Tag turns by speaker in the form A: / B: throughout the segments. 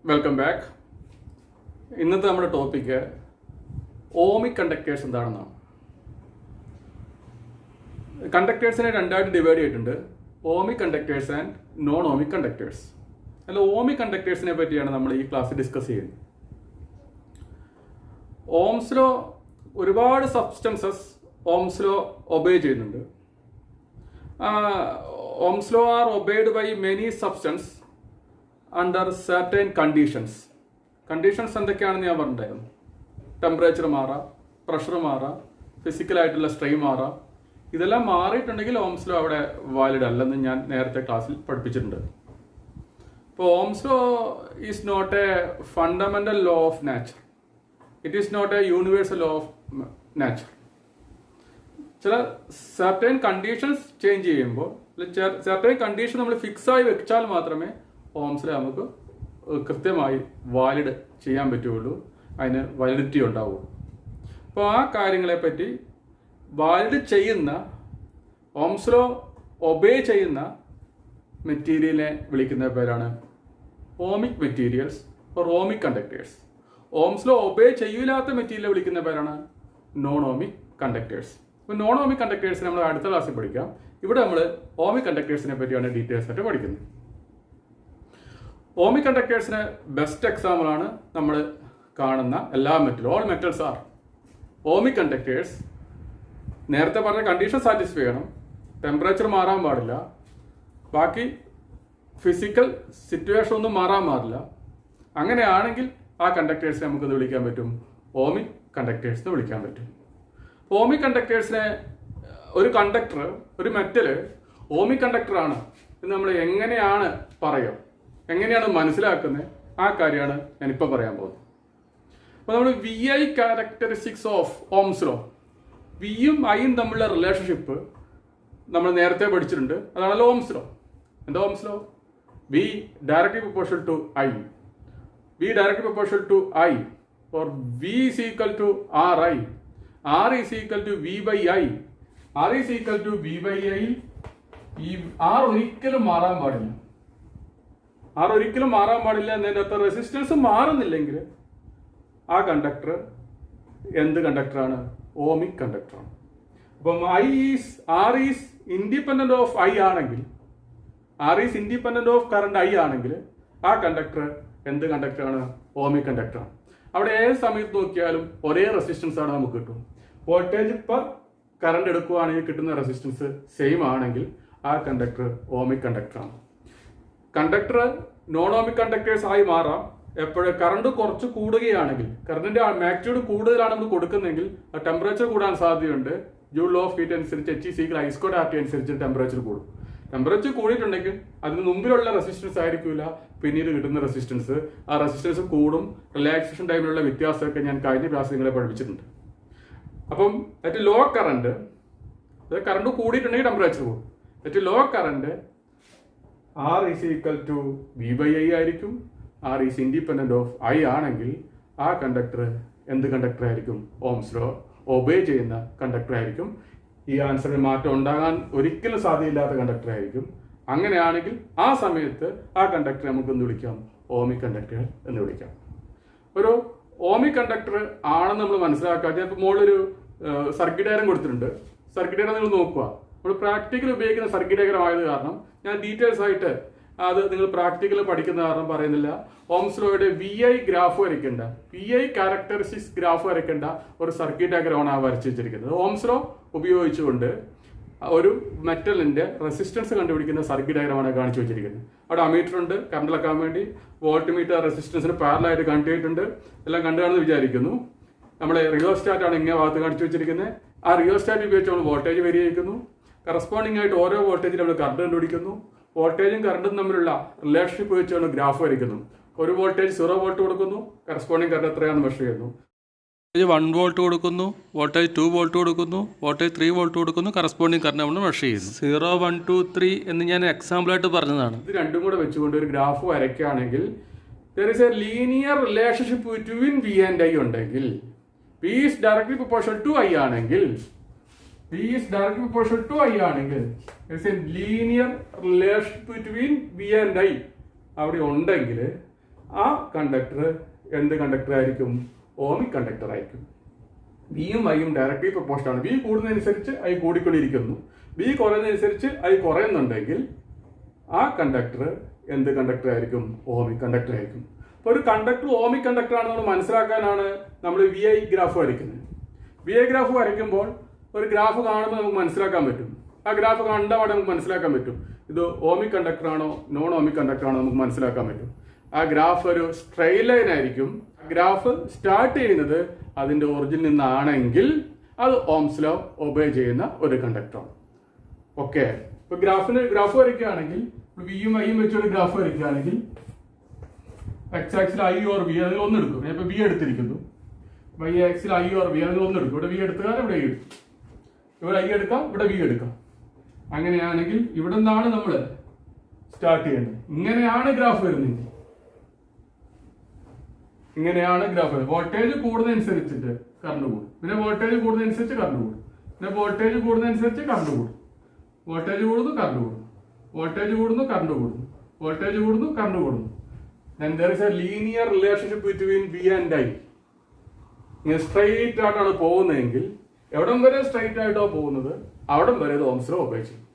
A: Welcome back. ഇന്നത്തെ നമ്മുടെ topic ohmic conductors എന്താണെന്നാണ്. കണ്ടക്ടേഴ്സിനെ രണ്ടായിട്ട് ഡിവൈഡ് ചെയ്തിട്ടുണ്ട്, ohmic conductors and non ohmic conductors. അല്ല, ഓമിക് കണ്ടക്ടേഴ്സിനെ പറ്റിയാണ് നമ്മൾ ഈ ക്ലാസ്സിൽ ഡിസ്കസ് ചെയ്യുന്നത്. ഓംസ് ലോ ഒരുപാട് സബ്സ്റ്റൻസസ് ഓംസ് ലോ ഒബേ ചെയ്യുന്നുണ്ട്. Ohm's law are obeyed by many substance under certain conditions. Conditions എന്തൊക്കെയാണെന്ന് ഞാൻ പറഞ്ഞിട്ടുണ്ടായിരുന്നു. ടെമ്പറേച്ചർ മാറാം, പ്രഷർ മാറാം, ഫിസിക്കലായിട്ടുള്ള സ്ട്രെയിൻ മാറാം. ഇതെല്ലാം മാറിയിട്ടുണ്ടെങ്കിൽ ഓംസ് ലോ അവിടെ വാലിഡ് അല്ലെന്ന് ഞാൻ നേരത്തെ ക്ലാസ്സിൽ പഠിപ്പിച്ചിട്ടുണ്ട്. ഇപ്പോൾ Ohm's law is not a fundamental law of nature. It is not a universal law of nature. ചില സർട്ടൻ കണ്ടീഷൻസ് ചേഞ്ച് ചെയ്യുമ്പോൾ, സർട്ടൻ കണ്ടീഷൻ നമ്മൾ ഫിക്സ് ആയി വെച്ചാൽ മാത്രമേ ഓംസിൽ നമുക്ക് കൃത്യമായി വാലിഡ് ചെയ്യാൻ പറ്റുള്ളൂ, അതിന് വാലിഡിറ്റി ഉണ്ടാവുള്ളൂ. അപ്പോൾ ആ കാര്യങ്ങളെപ്പറ്റി വാലിഡ് ചെയ്യുന്ന, ഓംസ് ലോ ഒബേ ചെയ്യുന്ന മെറ്റീരിയലിനെ വിളിക്കുന്ന പേരാണ് ohmic materials or ohmic conductors. Ohm's law obey ചെയ്യില്ലാത്ത മെറ്റീരിയൽ വിളിക്കുന്ന പേരാണ് നോൺ ഓമിക് കണ്ടക്ടേഴ്സ്. അപ്പോൾ നോൺ ഓമിക് കണ്ടക്ടേഴ്സിനെ നമ്മൾ അടുത്ത ക്ലാസ്സിൽ പഠിക്കാം. ഇവിടെ നമ്മൾ ഓമിക് കണ്ടക്ടേഴ്സിനെ പറ്റിയാണ് ഡീറ്റെയിൽസ് ആയിട്ട് പഠിക്കുന്നത്. ഓമിക് കണ്ടക്ടേഴ്സിന് ബെസ്റ്റ് എക്സാമ്പിൾ ആണ് നമ്മൾ കാണുന്ന എല്ലാ മെറ്റലും. All metals are ohmic conductors. നേരത്തെ പറഞ്ഞ കണ്ടീഷൻ സാറ്റിസ്ഫൈ ചെയ്യണം, ടെമ്പറേച്ചർ മാറാൻ പാടില്ല, ബാക്കി ഫിസിക്കൽ സിറ്റുവേഷൻ ഒന്നും മാറാൻ പാടില്ല. അങ്ങനെയാണെങ്കിൽ ആ കണ്ടക്ടേഴ്സിനെ നമുക്കത് വിളിക്കാൻ പറ്റും, ഓമിക് കണ്ടക്ടേഴ്സ് എന്ന് വിളിക്കാൻ പറ്റും. ഓമിക് കണ്ടക്ടേഴ്സിനെ, ഒരു കണ്ടക്ടർ, ഒരു മെറ്റല് ഓമിക് കണ്ടക്ടറാണ് എന്ന് നമ്മൾ എങ്ങനെയാണ് പറയുക, എങ്ങനെയാണ് മനസ്സിലാക്കുന്നത്, ആ കാര്യമാണ് ഞാനിപ്പോൾ പറയാൻ പോകുന്നത്. അപ്പോൾ നമ്മൾ V I characteristics of Ohm's law, വിയും ഐയും തമ്മിലുള്ള റിലേഷൻഷിപ്പ് നമ്മൾ നേരത്തെ പഠിച്ചിട്ടുണ്ട്. അതാണല്ലോ ഓംസ് ലോ. എന്താ Ohm's law? V directly proportional to I. V directly proportional to I or V is equal to Ri. R is equal to V by I. R is equal to V by I. ഈ R ഒരിക്കലും മാറാൻ പാടില്ല. R ഒരിക്കലും മാറാൻ പാടില്ല എന്നതിൻ്റെ അർത്ഥം resistance മാറുന്നില്ലെങ്കിൽ ആ കണ്ടക്ടർ എന്ത് കണ്ടക്ടറാണ്? ഓമിക് കണ്ടക്ടറാണ്. അപ്പം R is independent of I ആണെങ്കിൽ, R is independent of current I ആണെങ്കിൽ ആ കണ്ടക്ടർ എന്ത് കണ്ടക്ടറാണ്? ഓമിക് കണ്ടക്ടറാണ്. അവിടെ ഏത് സമയത്ത് നോക്കിയാലും ഒരേ റെസിസ്റ്റൻസ് ആണ് നമുക്ക് കിട്ടും. വോൾട്ടേജ് പെർ കറണ്ട് എടുക്കുകയാണെങ്കിൽ കിട്ടുന്ന റെസിസ്റ്റൻസ് സെയിം ആണെങ്കിൽ ആ കണ്ടക്ടർ ഓമിക് കണ്ടക്ടറാണ്. കണ്ടക്ടർ നോൺ ഓമിക് കണ്ടക്ടേഴ്സ് ആയി മാറാം എപ്പോഴും കറണ്ട് കുറച്ച് കൂടുകയാണെങ്കിൽ, കറണ്ടിന്റെ മാഗ്നിറ്റ്യൂഡ് കൂടുതലാണ് നമ്മൾ കൊടുക്കുന്നെങ്കിൽ ടെമ്പറേച്ചർ കൂടാൻ സാധ്യതയുണ്ട്. ജൂൾ ലോ ഓഫ് ഹീറ്റ് അനുസരിച്ച് H = I²RT അനുസരിച്ച് ടെമ്പറേച്ചർ കൂടും. ടെമ്പറേച്ചർ കൂടിയിട്ടുണ്ടെങ്കിൽ അതിന് മുമ്പിലുള്ള റെസിസ്റ്റൻസ് ആയിരിക്കില്ല പിന്നീട് കിട്ടുന്ന റെസിസ്റ്റൻസ്. ആ റെസിസ്റ്റൻസ് കൂടും. റിലാക്സേഷൻ ടൈമിലുള്ള വ്യത്യാസമൊക്കെ ഞാൻ കഴിഞ്ഞ ക്ലാസ് നിങ്ങളെ പഠിപ്പിച്ചിട്ടുണ്ട്. അപ്പം ഏറ്റവും ലോ കറണ്ട്, അതായത് കറണ്ട് കൂടിയിട്ടുണ്ടെങ്കിൽ ടെമ്പറേച്ചർ കൂടും. ഏറ്റവും low current R is equal to V by I ആയിരിക്കും. R is independent of I ആണെങ്കിൽ ആ കണ്ടക്ടർ എന്ത് കണ്ടക്ടർ ആയിരിക്കും? ഓംസ് ലോ ഒബേ ചെയ്യുന്ന കണ്ടക്ടർ ആയിരിക്കും. ഈ ആൻസറിന് മാറ്റം ഉണ്ടാകാൻ ഒരിക്കലും സാധ്യതയില്ലാത്ത കണ്ടക്ടർ ആയിരിക്കും. അങ്ങനെയാണെങ്കിൽ ആ സമയത്ത് ആ കണ്ടക്ടറെ നമുക്ക് എന്ത് വിളിക്കാം? ഓമിക് കണ്ടക്ടർ എന്ന് വിളിക്കാം. ഒരു ഓമിക് കണ്ടക്ടർ ആണെന്ന് നമ്മൾ മനസ്സിലാക്കുക. ചിലപ്പോൾ മുകളിലൊരു സർക്യൂട്ട് ഡയഗ്രം കൊടുത്തിട്ടുണ്ട്. സർക്യൂട്ട് ഡയഗ്രം നിങ്ങൾ നോക്കുക. നമ്മൾ പ്രാക്ടിക്കൽ ഉപയോഗിക്കുന്ന സർക്യൂട്ട് ഡയഗ്രം ആയത് കാരണം ഞാൻ ഡീറ്റെയിൽസ് ആയിട്ട് അത് നിങ്ങൾ പ്രാക്ടിക്കൽ പഠിക്കുന്ന കാരണം പറയുന്നില്ല. ഓംസ് ലോയുടെ വി ഐ ഗ്രാഫ് വരയ്ക്കേണ്ട, വി ഐ ക്യാരക്ടറിസ്റ്റിക്സ് ഗ്രാഫ് വരയ്ക്കേണ്ട ഒരു സർക്യൂട്ട് ഡയഗ്രമാണ് ആ വരച്ചു വെച്ചിരിക്കുന്നത്. ഓംസ് ലോ ഉപയോഗിച്ചുകൊണ്ട് ഒരു മെറ്റലിന്റെ റെസിസ്റ്റൻസ് കണ്ടുപിടിക്കുന്ന സർക്യൂട്ട് ഡയഗ്രമാണ് കാണിച്ചു വെച്ചിരിക്കുന്നത്. അവിടെ അമീറ്റർ ഉണ്ട്, കറണ്ട് അളക്കാൻ വേണ്ടി. വോൾട്ട് മീറ്റർ റെസിസ്റ്റൻസിന് പാരലായിട്ട് കണക്ട് ചെയ്തിട്ടുണ്ട്. എല്ലാം കണ്ടു കാണുമെന്ന് വിചാരിക്കുന്നു. നമ്മുടെ റിയോസ്റ്റാറ്റ് ആണ് ഇങ്ങനെ ഭാഗത്ത് കാണിച്ചു വെച്ചിരിക്കുന്നത്. ആ റിയോസ്റ്റാറ്റ് ഉപയോഗിച്ച് നമ്മൾ വോൾട്ടേജ് വരികയായിരിക്കുന്നു. കറസ്പോണ്ടിങ് ആയിട്ട് ഓരോ വോൾട്ടേജിൽ നമ്മൾ കറണ്ട് കണ്ടുപിടിക്കുന്നു. വോൾട്ടേജും കറണ്ടും തമ്മിലുള്ള റിലേഷൻഷിപ്പ് വെച്ച് നമ്മൾ ഗ്രാഫ് വരയ്ക്കുന്നു. ഒരു വോൾട്ടേജ് 0 വോൾട്ട് കൊടുക്കുന്നു, കറസ്പോണ്ടിങ് കറണ്ട് എത്രയാണെന്ന് മെഷർ ചെയ്യുന്നു. വോൾട്ടേജ് 1 വോൾട്ട് കൊടുക്കുന്നു, വോൾട്ടേജ് 2 വോൾട്ട് കൊടുക്കുന്നു, വോൾട്ടേജ് 3 വോൾട്ട് കൊടുക്കുന്നു, കറസ്പോണ്ടിങ് കറണ്ട് നമ്മൾ മെഷർ ചെയ്യുന്നു. 0, 1, 2, 3 എന്ന് ഞാൻ എക്സാമ്പിളായിട്ട് പറഞ്ഞതാണ്. ഇത് രണ്ടും കൂടെ വെച്ചുകൊണ്ട് ഒരു ഗ്രാഫ് വരയ്ക്കുകയാണെങ്കിൽ there is a linear relationship between V and I ഉണ്ടെങ്കിൽ, V is directly proportional to I ആണെങ്കിൽ, V is directly proportional to I ആണെങ്കിൽ there is a linear relationship between V and I അവിടെ ഉണ്ടെങ്കിൽ ആ conductor എന്ത് conductor ആയിരിക്കും? Ohmic conductor ആയിരിക്കും. ബിയും ഐയും ഡയറക്ട്ലി പ്രൊപ്പോർഷണൽ ആണ്. ബി കൂടുന്നതനുസരിച്ച് ഐ കൂടിക്കൊണ്ടിരിക്കുന്നു. ബി കുറയുന്നതനുസരിച്ച് ഐ കുറയുന്നുണ്ടെങ്കിൽ ആ കണ്ടക്ടർ എന്ത് കണ്ടക്ടർ ആയിരിക്കും? ഓമിക് കണ്ടക്ടർ ആയിരിക്കും. അപ്പോൾ ഒരു കണ്ടക്ടർ ഓമിക് കണ്ടക്ടർ ആണെന്ന് മനസ്സിലാക്കാനാണ് നമ്മൾ വി ഐ ഗ്രാഫ് വരയ്ക്കുന്നത്. വി ഐ ഗ്രാഫ് വരയ്ക്കുമ്പോൾ ഒരു ഗ്രാഫ് കാണുമ്പോൾ നമുക്ക് മനസ്സിലാക്കാൻ പറ്റും. ആ ഗ്രാഫ് കണ്ട പാടെ നമുക്ക് മനസ്സിലാക്കാൻ പറ്റും ഇത് ഓമിക് കണ്ടക്ടർ ആണോ നോൺ ഓമിക് കണ്ടക്ടർ ആണോ നമുക്ക് മനസ്സിലാക്കാൻ പറ്റും. ആ ഗ്രാഫ് ഒരു സ്ട്രെയിറ്റ് ലൈൻ ആയിരിക്കും. ഗ്രാഫ് സ്റ്റാർട്ട് ചെയ്യുന്നത് അതിന്റെ ഒറിജിനിൽ നിന്നാണെങ്കിൽ അത് ഓംസ് ലോ ഒബേ ചെയ്യുന്ന ഒരു കണ്ടക്ടറാണ്. ഓക്കെ, ഇപ്പൊ ഗ്രാഫ് വരയ്ക്കുകയാണെങ്കിൽ വിയും ഐയും വെച്ചൊരു ഗ്രാഫ് വരയ്ക്കുകയാണെങ്കിൽ എക്സ് ആക്സിൽ ഐ ഓർ ബി അതിൽ ഒന്ന് എടുക്കും. ഞാൻ ഇപ്പൊ ബി എടുത്തിരിക്കുന്നു. വൈ ആക്സിൽ ഐ ഓർ ബി അതിൽ ഒന്ന് എടുക്കും. ഇവിടെ ബി എടുത്തുകാർ ഇവിടെ എടുക്കും. ഇവിടെ ഐ എടുക്കാം, ഇവിടെ ബി എടുക്കാം. അങ്ങനെയാണെങ്കിൽ ഇവിടെ നിന്നാണ് നമ്മൾ സ്റ്റാർട്ട് ചെയ്യേണ്ടത്. ഇങ്ങനെയാണ് ഗ്രാഫ് വരുന്നത്. ഇങ്ങനെയാണ് ഗ്രാഫ്. വോൾട്ടേജ് കൂടുന്നതനുസരിച്ചിട്ട് കറണ്ട് കൂടും. പിന്നെ വോൾട്ടേജ് കൂടുന്നതനുസരിച്ച് കറണ്ട് കൂടും. പിന്നെ വോൾട്ടേജ് കൂടുന്നതനുസരിച്ച് കറണ്ട് കൂടും. വോൾട്ടേജ് കൂടുന്നു, കറണ്ട് കൂടുന്നു. വോൾട്ടേജ് കൂടുന്നു, കറണ്ട് കൂടുന്നു. വോൾട്ടേജ് കൂടുന്നു, കറണ്ട് കൂടുന്നു. Then there is a linear relationship between V and I. ഇങ്ങനെ സ്ട്രൈറ്റ് ആയിട്ടാണ് പോകുന്നതെങ്കിൽ എവിടം വരെ സ്ട്രൈറ്റ് ആയിട്ടോ പോകുന്നത് അവിടം വരെ ഇത് ഓംസ് ലോ ഒബേ ചെയ്യും.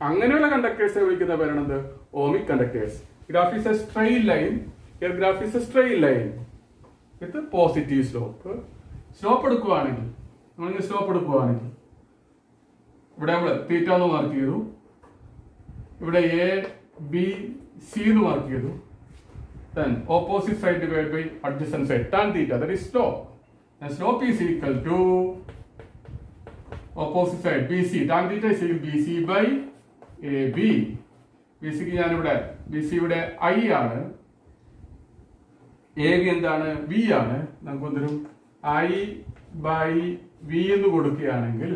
A: അങ്ങനെയുള്ള കണ്ടക്ടേഴ്സിനെ വിളിക്കുന്ന പേരാണെന്ത്? Ohmic conductors. Graph is a straight line. Graph is a straight line with positive slope. Slope എടുക്കുകയാണെങ്കിൽ നമ്മളിങ്ങനെ സ്ലോപ്പ് എടുക്കുകയാണെങ്കിൽ ഇവിടെ നമ്മൾ തീറ്റ എന്ന് മാർക്ക് ചെയ്തു. ഇവിടെ എ ബി സി എന്ന് മാർക്ക് ചെയ്തു. Then opposite side divided by adjacent side, tan theta, that is slope. And slope is equal to opposite side BC. Tan theta is equal to BC by AB. BC ക്ക് ഞാൻ ഇവിടെ BC ഇവിടെ I ആണ്. AB എന്താണ്? V ആണ്. നമുക്ക് എന്തൊരു I by V എന്ന് കൊടുക്കുകയാണെങ്കിൽ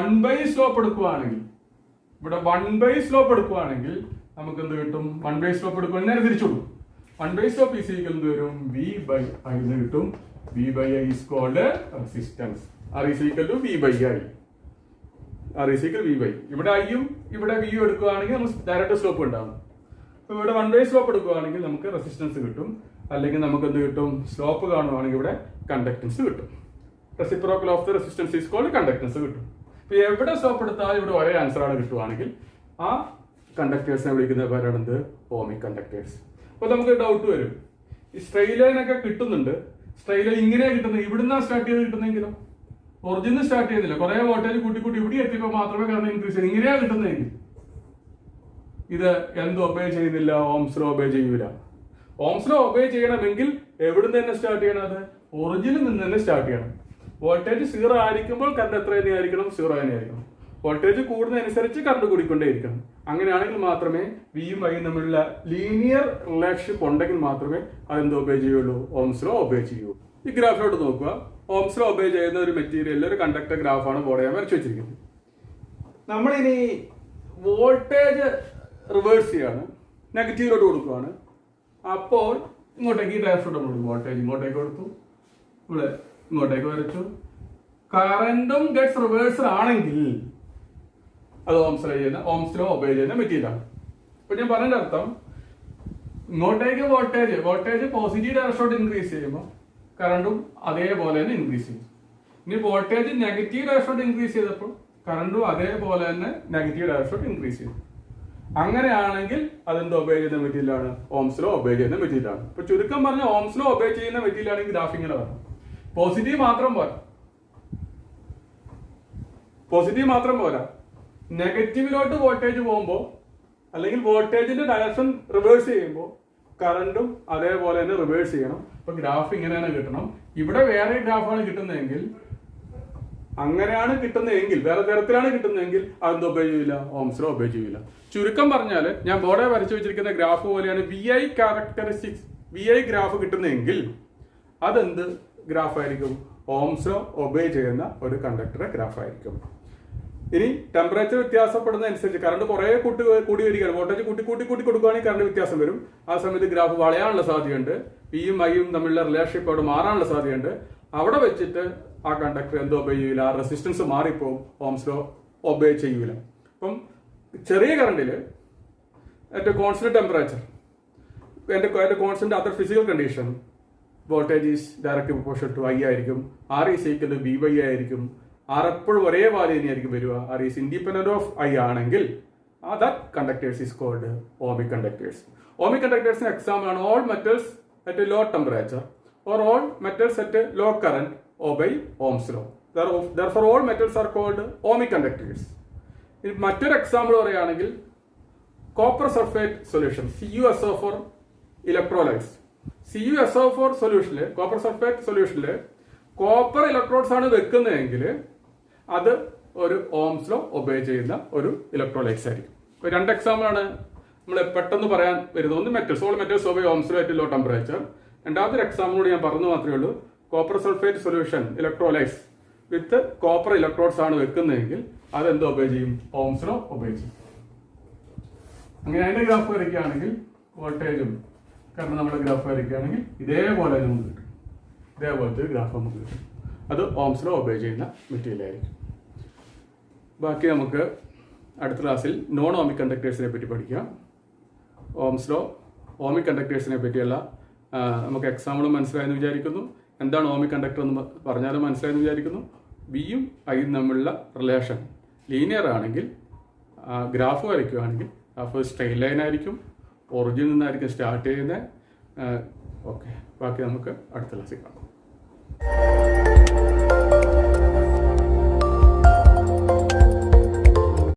A: 1 by slope എടുക്കുകയാണെങ്കിൽ ഇവിടെ 1 by slope എടുക്കുകയാണെങ്കിൽ നമുക്ക് എന്ത് കിട്ടും? 1 by slope എടുക്കുകയാണെങ്കിൽ നേരെ തിരിച്ചു കൊടുക്കും. 1 by slope is equal to V by I എന്ന് കിട്ടും. V by I is called resistance. R is equal to V by I. R is equal to V by. ഇവിടെ ഐയും ഇവിടെ വിയും എടുക്കുകയാണെങ്കിൽ നമുക്ക് ഡയറക്റ്റ് സ്ലോപ്പ് ഉണ്ടാവും. അപ്പോൾ ഇവിടെ 1 by slope എടുക്കുകയാണെങ്കിൽ നമുക്ക് റെസിസ്റ്റൻസ് കിട്ടും. അല്ലെങ്കിൽ നമുക്ക് എന്ത് കിട്ടും? സ്ലോപ്പ് കാണുവാണെങ്കിൽ ഇവിടെ കണ്ടക്ടൻസ് കിട്ടും. Reciprocal of the resistance is called conductance കിട്ടും. അപ്പോൾ എവിടെ സ്ലോപ്പ് എടുത്താലും ഇവിടെ ഒരേ ആൻസർ ആണ് കിട്ടുവാണെങ്കിൽ ആ കണ്ടക്ടേഴ്സിനെ വിളിക്കുന്ന പേരാണെന്ത്? Ohmic conductors. അപ്പൊ നമുക്ക് ഡൗട്ട് വരും, ഈ സ്ട്രെയിറ്റ് ലൈൻ ഒക്കെ കിട്ടുന്നുണ്ട്, സ്ട്രെയിറ്റ് ലൈൻ ഇങ്ങനെയാ കിട്ടുന്നത്, ഇവിടുന്ന് സ്റ്റാർട്ട് ചെയ്ത് കിട്ടുന്നെങ്കിലോ ഒറിജിനൽ സ്റ്റാർട്ട് ചെയ്യുന്നില്ല, കുറെ വോൾട്ടേജ് കൂട്ടി ഇവിടെ എത്തിയപ്പോൾ മാത്രമേ കറണ്ട് ഇൻക്രീസ് ചെയ്യും, ഇങ്ങനെയാ കിട്ടുന്നതെങ്കിൽ ഇത് എന്ത് ഒബേ ചെയ്യുന്നില്ല? ഓംസ് ലോ ഒബേ ചെയ്യൂല. ഓംസ് ലോ ഒബേ ചെയ്യണമെങ്കിൽ എവിടുന്ന് തന്നെ സ്റ്റാർട്ട് ചെയ്യണം? അത് ഒറിജിനിൽ നിന്ന് തന്നെ സ്റ്റാർട്ട് ചെയ്യണം. വോൾട്ടേജ് 0 ആയിരിക്കുമ്പോൾ കറണ്ട് എത്ര തന്നെയായിരിക്കണം? 0 തന്നെയായിരിക്കണം. Voltage കൂടുന്നതനുസരിച്ച് current കൂടിക്കൊണ്ടേയിരിക്കണം. അങ്ങനെയാണെങ്കിൽ മാത്രമേ വിയും ഐയും തമ്മിലുള്ള ലീനിയർ റിലേഷൻഷിപ്പ് ഉണ്ടെങ്കിൽ മാത്രമേ അതെന്ത് ഒബേ ചെയ്യുള്ളൂ? ഓംസ് ലോ ഒബേ ചെയ്യൂ. ഈ ഗ്രാഫിലോട്ട് നോക്കുക. ഓംസ് ലോ ഒബേ ചെയ്യുന്ന ഒരു മെറ്റീരിയലിൽ ഒരു കണ്ടക്ടർ ഗ്രാഫാണ് ബോർഡ് ഞാൻ വരച്ചു വെച്ചിരിക്കുന്നത്. നമ്മളിനി വോൾട്ടേജ് റിവേഴ്സ് ചെയ്യാണ്, നെഗറ്റീവിലോട്ട് കൊടുക്കുകയാണ്. അപ്പോൾ ഇങ്ങോട്ടേക്ക് ഈ ഡയറക്ഷനോട്ട് കൊടുക്കും. വോൾട്ടേജ് ഇങ്ങോട്ടേക്ക് കൊടുത്തു, ഇവിടെ ഇങ്ങോട്ടേക്ക് വരച്ചു. കറണ്ടും ഗെറ്റ്സ് റിവേഴ്സൽ ആണെങ്കിൽ അത് ഓംസ് ലോ ഒബേ ചെയ്യുന്ന മെറ്റീരിയലാണ്. ഇപ്പൊ ഞാൻ പറഞ്ഞ അർത്ഥം, ഇങ്ങോട്ടേക്ക് വോൾട്ടേജ് പോസിറ്റീവ് ഡയറക്ഷനോട്ട് ഇൻക്രീസ് ചെയ്യുമ്പോൾ കറണ്ടും അതേപോലെ തന്നെ ഇൻക്രീസ് ചെയ്യും. ഇനി വോൾട്ടേജ് നെഗറ്റീവ് ഡയറക്ഷനോട്ട് ഇൻക്രീസ് ചെയ്തപ്പോൾ കറണ്ടും അതേപോലെ തന്നെ നെഗറ്റീവ് ഡയറക്ഷനോട്ട് ഇൻക്രീസ് ചെയ്യും. അങ്ങനെയാണെങ്കിൽ അതെന്ത് ഒബേ ചെയ്യുന്ന മെറ്റീരിയലാണ്? ഓംസ് ലോ ഒബേ ചെയ്യുന്ന മെറ്റീരിയലാണ്. ഇപ്പൊ ചുരുക്കം പറഞ്ഞ ഓംസ് ലോ ഒബേ ചെയ്യുന്ന മെറ്റീരിയൽ ആണെങ്കിൽ ഗ്രാഫ് ഇങ്ങനെ വരണം. പോസിറ്റീവ് മാത്രം പോരാ, നെഗറ്റീവിലോട്ട് വോൾട്ടേജ് പോകുമ്പോൾ അല്ലെങ്കിൽ വോൾട്ടേജിന്റെ ഡയറക്ഷൻ റിവേഴ്സ് ചെയ്യുമ്പോൾ കറണ്ടും അതേപോലെ തന്നെ റിവേഴ്സ് ചെയ്യണം. അപ്പൊ ഗ്രാഫ് ഇങ്ങനെയാണ് കിട്ടണം. ഇവിടെ വേറെ ഗ്രാഫാണ് കിട്ടുന്നതെങ്കിൽ, അങ്ങനെയാണ് കിട്ടുന്നതെങ്കിൽ, വേറെ തരത്തിലാണ് കിട്ടുന്നതെങ്കിൽ അതെന്ത് ഒബേ ചെയ്യില്ല? ഓംസ് ലോ ഒബേ ചെയ്യില്ല. ചുരുക്കം പറഞ്ഞാൽ ഞാൻ ബോർഡെ വരച്ചു വെച്ചിരിക്കുന്ന ഗ്രാഫ് പോലെയാണ് വി ഐ ഗ്രാഫ് കിട്ടുന്നതെങ്കിൽ അതെന്ത് ഗ്രാഫ് ആയിരിക്കും? ഓംസ് ലോ ഒബേ ചെയ്യുന്ന ഒരു കണ്ടക്ടറെ ഗ്രാഫ് ആയിരിക്കും. ഇനി ടെമ്പറേച്ചർ വ്യത്യാസപ്പെടുന്നതനുസരിച്ച് കറണ്ട് കുറെ കൂടി വരികയാണ്, വോൾട്ടേജ് കൂട്ടി കൊടുക്കുകയാണെങ്കിൽ കറണ്ട് വ്യത്യാസം വരും. ആ സമയത്ത് ഗ്രാഫ് വളയാനുള്ള സാധ്യതയുണ്ട്. പിയും ഐയും തമ്മിലുള്ള റിലേഷൻഷിപ്പ് അവിടെ മാറാനുള്ള സാധ്യതയുണ്ട്. അവിടെ വെച്ചിട്ട് ആ കണ്ടക്ടർ എന്ത് ഒബേ ചെയ്യൂല? റെസിസ്റ്റൻസ് മാറിപ്പോവും, ഓംസ് ലോ ഒബേ ചെയ്യൂല. അപ്പം ചെറിയ കറണ്ടില് ഏറ്റവും കോൺസ്റ്റന്റ് ടെമ്പറേച്ചർ, എൻ്റെ constant other physical condition voltage is direct proportion to I ആയിരിക്കും. R is equal to V by ആയിരിക്കും. ആർ എപ്പോഴും ഒരേ വാല്യൂ തന്നെയായിരിക്കും വരിക. R is independent of I ആണെങ്കിൽ that conductors is called ohmic conductors. Ohmic കണ്ടക്ടേഴ്സിന് example ആണ് all metals at low temperature or all metals at low current obey ohm's law. Therefore all metals are called ohmic conductors. മറ്റൊരു example പറയുകയാണെങ്കിൽ copper sulphate solution CuSO4 electrolytes. CuSO4 സൊല്യൂഷനിൽ copper sulphate സൊല്യൂഷനിൽ copper electrodes ആണ് വെക്കുന്നതെങ്കിൽ അത് ഒരു Ohm's law obey ചെയ്യുന്ന ഒരു electrolytes ആയിരിക്കും. ഇപ്പോൾ 2 എക്സാമ്പിൾ ആണ് നമ്മൾ പെട്ടെന്ന് പറയാൻ വരുന്നത്. ഒന്ന് metals, all metals obey Ohm's law at low temperature. രണ്ടാമത്തെ എക്സാമ്പിളോട് ഞാൻ പറഞ്ഞു മാത്രമേ ഉള്ളൂ. Copper sulphate solution electrolytes with copper electrodes ആണ് വെക്കുന്നതെങ്കിൽ അതെന്ത് ഒബേ ചെയ്യും? ഓംസ് ലോ ഒബേ ചെയ്യും. അങ്ങനെ അതിന്റെ ഗ്രാഫ് വരയ്ക്കുകയാണെങ്കിൽ വോൾട്ടേജും കാരണം നമ്മൾ ഗ്രാഫ് വരയ്ക്കുകയാണെങ്കിൽ ഇതേപോലെ നമുക്ക് കിട്ടും. ഇതേപോലത്തെ ഗ്രാഫ് നമുക്ക് കിട്ടും. അത് ഓംസ് ലോ ഒബേ ചെയ്യുന്ന മെറ്റീരിയൽ ആയിരിക്കും. ബാക്കി നമുക്ക് അടുത്ത ക്ലാസ്സിൽ നോൺ ഓമിക് കണ്ടക്ടേഴ്സിനെ പറ്റി പഠിക്കാം. ഓംസ് ലോ ഓമിക് കണ്ടക്ടേഴ്സിനെ പറ്റിയുള്ള നമുക്ക് എക്സാമ്പിളും മനസ്സിലായെന്ന് വിചാരിക്കുന്നു. എന്താണ് ഓമിക് കണ്ടക്ടർ എന്ന് പറഞ്ഞാലും മനസ്സിലായെന്ന് വിചാരിക്കുന്നു. ബിയും ഐയും തമ്മിലുള്ള റിലേഷൻ ലീനിയർ ആണെങ്കിൽ ഗ്രാഫ് വരയ്ക്കുകയാണെങ്കിൽ ഗ്രാഫ് സ്ട്രെയിറ്റ് ലൈൻ ആയിരിക്കും. ഒറിജിനിൽ നിന്നായിരിക്കും സ്റ്റാർട്ട് ചെയ്യുന്നത്. ഓക്കെ, ബാക്കി നമുക്ക് അടുത്ത ക്ലാസ്സിൽ കാണാം.